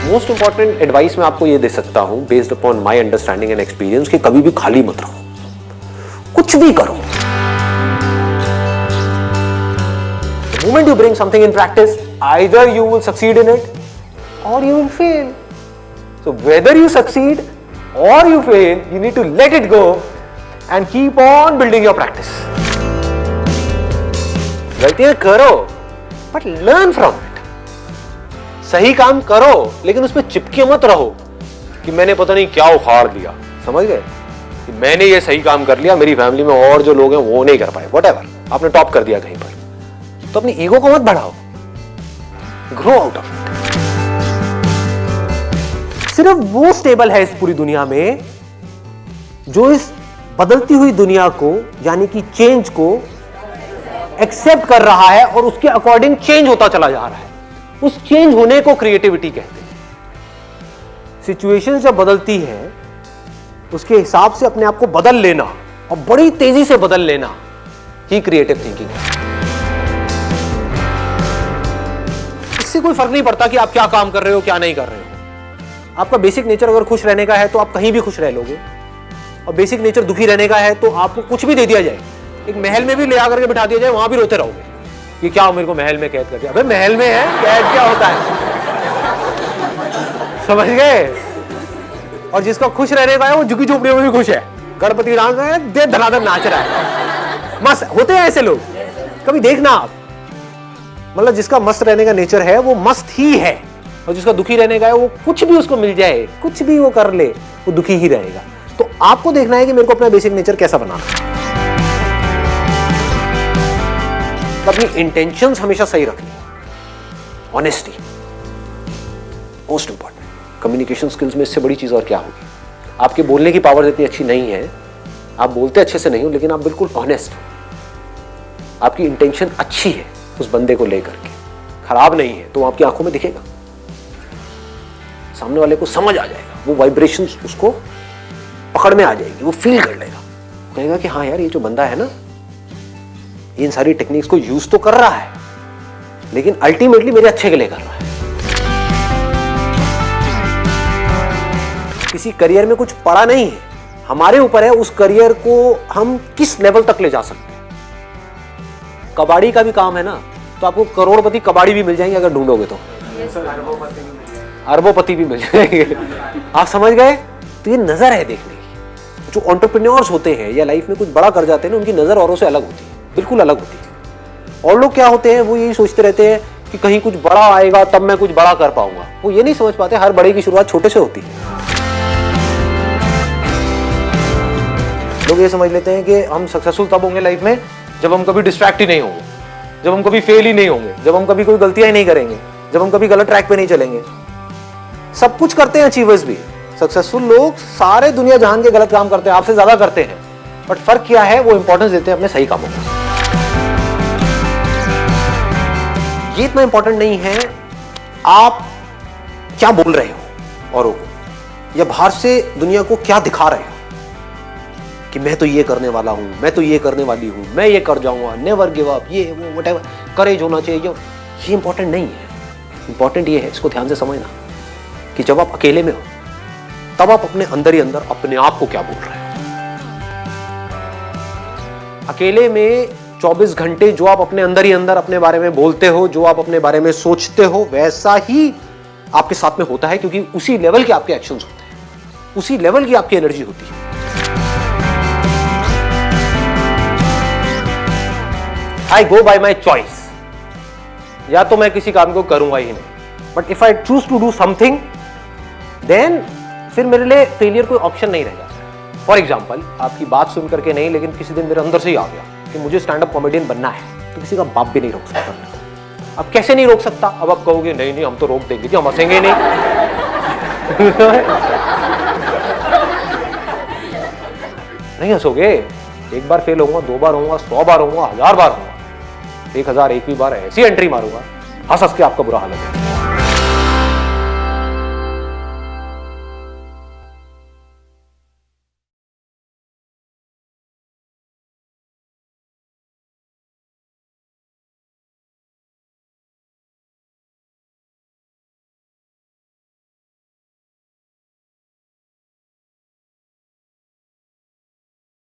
Most important advice मैं आपको ये दे सकता हूं based upon my understanding and experience कि कभी भी खाली मत रहो, कुछ भी करो। The moment you bring something in practice, either you will succeed in it or you will fail. So whether you succeed or you fail, you need to let it go and keep on building your practice. गलतियां करो but learn from it. सही काम करो लेकिन उसमें चिपके मत रहो कि मैंने पता नहीं क्या उखाड़ दिया, समझ गए, कि मैंने ये सही काम कर लिया, मेरी फैमिली में और जो लोग हैं वो नहीं कर पाए, व्हाटएवर, आपने टॉप कर दिया कहीं पर, तो अपनी ईगो को मत बढ़ाओ, ग्रो आउट ऑफ इट। सिर्फ वो स्टेबल है इस पूरी दुनिया में जो इस बदलती हुई दुनिया को यानी कि चेंज को एक्सेप्ट कर रहा है और उसके अकॉर्डिंग चेंज होता चला जा रहा है। उस चेंज होने को क्रिएटिविटी कहते हैं। सिचुएशन जब बदलती है उसके हिसाब से अपने आप को बदल लेना और बड़ी तेजी से बदल लेना ही क्रिएटिव थिंकिंग है। इससे कोई फर्क नहीं पड़ता कि आप क्या काम कर रहे हो क्या नहीं कर रहे हो। आपका बेसिक नेचर अगर खुश रहने का है तो आप कहीं भी खुश रह लोगे, और बेसिक नेचर दुखी रहने का है तो आपको कुछ भी दे दिया जाए, एक महल में भी ले आकर के बिठा दिया जाए, वहां भी रोते रहोगे कि क्या मेरे को महल में कैद कर दिया। अबे महल में है, कैद क्या होता है, समझ गए। और जिसका खुश रहने का है वो झुकी झोपड़ियों में भी खुश है, गणपति डांस है, दे धनाधन नाच रहा है, मस्त होते हैं ऐसे लोग, कभी देखना आप। मतलब जिसका मस्त रहने का नेचर है वो मस्त ही है, और जिसका दुखी रहने का है वो कुछ भी उसको मिल जाए, कुछ भी वो कर ले, वो दुखी ही रहेगा। तो आपको देखना है कि मेरे को अपना बेसिक नेचर कैसा बनाना है। अपनी इंटेंशंस हमेशा सही रखनी, honesty most important. Communication skills में इससे बड़ी चीज और क्या होगी। आपके बोलने की पावर इतनी अच्छी नहीं है, आप बोलते अच्छे से नहीं हो, लेकिन आप बिल्कुल ऑनेस्ट हो, आपकी इंटेंशन अच्छी है उस बंदे को लेकर के, खराब नहीं है, तो आपकी आंखों में दिखेगा, सामने वाले को समझ आ जाएगा, वो वाइब्रेशंस उसको पकड़ में आ जाएगी, वो फील कर लेगा, कहेगा कि हाँ यार ये जो बंदा है ना इन सारी टेक्निक्स को यूज तो कर रहा है लेकिन अल्टीमेटली मेरे अच्छे के लिए कर रहा है। किसी करियर में कुछ पड़ा नहीं है, हमारे ऊपर है उस करियर को हम किस लेवल तक ले जा सकते हैं। कबाड़ी का भी काम है ना, तो आपको करोड़पति कबाड़ी भी मिल जाएंगे अगर ढूंढोगे तो, अरबोपति भी मिल जाएंगे, आप समझ गए। तो ये नजर है देखने की। जो एंटरप्रेन्योर्स होते हैं या लाइफ में कुछ बड़ा कर जाते हैं ना, उनकी नजर औरों से अलग होती है, बिल्कुल अलग होती है। और लोग क्या होते हैं, वो यही सोचते रहते हैं कि कहीं कुछ बड़ा आएगा तब मैं कुछ बड़ा कर पाऊंगा। वो ये नहीं समझ पाते हर बड़े की शुरुआत छोटे से होती है। लोग ये समझ लेते हैं कि हम सक्सेसफुल तब होंगे लाइफ में जब हम कभी डिस्ट्रैक्ट ही नहीं होंगे, जब हम कभी फेल ही नहीं होंगे, जब हम कभी कोई गलतियां ही नहीं करेंगे, जब हम कभी गलत ट्रैक पे नहीं चलेंगे। सब कुछ करते हैं अचीवर्स भी, सक्सेसफुल लोग सारे दुनिया जहान के गलत काम करते हैं, आपसे ज्यादा करते हैं, बट फर्क क्या है, वो इंपॉर्टेंस देते हैं अपने सही कामों को। ये इतना इंपॉर्टेंट नहीं है आप क्या बोल रहे हो औरों को, या बाहर से दुनिया को क्या दिखा रहे हो कि मैं तो ये करने वाला हूं, मैं तो ये करने वाली हूं, मैं ये कर जाऊंगा, नेवर गिव अप, ये वो व्हाटएवर, करेज होना चाहिए। ये इंपॉर्टेंट नहीं है। इंपॉर्टेंट ये है, इसको ध्यान से समझना, कि जब आप अकेले में हो तब आप अपने अंदर ही अंदर अपने आप को क्या बोल रहे हो। अकेले में 24 घंटे जो आप अपने अंदर ही अंदर अपने बारे में बोलते हो, जो आप अपने बारे में सोचते हो, वैसा ही आपके साथ में होता है, क्योंकि उसी लेवल के आपके एक्शंस होते हैं, उसी लेवल की आपकी एनर्जी होती है। आई गो बाय माई चॉइस, या तो मैं किसी काम को करूंगा ही नहीं, but if I choose to do something then फिर मेरे लिए फेलियर कोई ऑप्शन नहीं रह जाता। फॉर एग्जाम्पल, आपकी बात सुन करके नहीं, लेकिन किसी दिन मेरे अंदर से ही आ गया कि मुझे स्टैंड अप कॉमेडियन बनना है, तो किसी का बाप भी नहीं रोक सकता। अब कैसे नहीं रोक सकता, अब आप कहोगे नहीं नहीं हम तो रोक देंगे जी, हम हंसेंगे नहीं। नहीं हंसोगे, एक बार फेल होऊंगा, 2 बार होऊंगा, 100 बार होऊंगा, 1000 बार होऊंगा, 1001वीं बार ऐसी एंट्री मारूंगा, हंस हंस के आपका बुरा हाल है।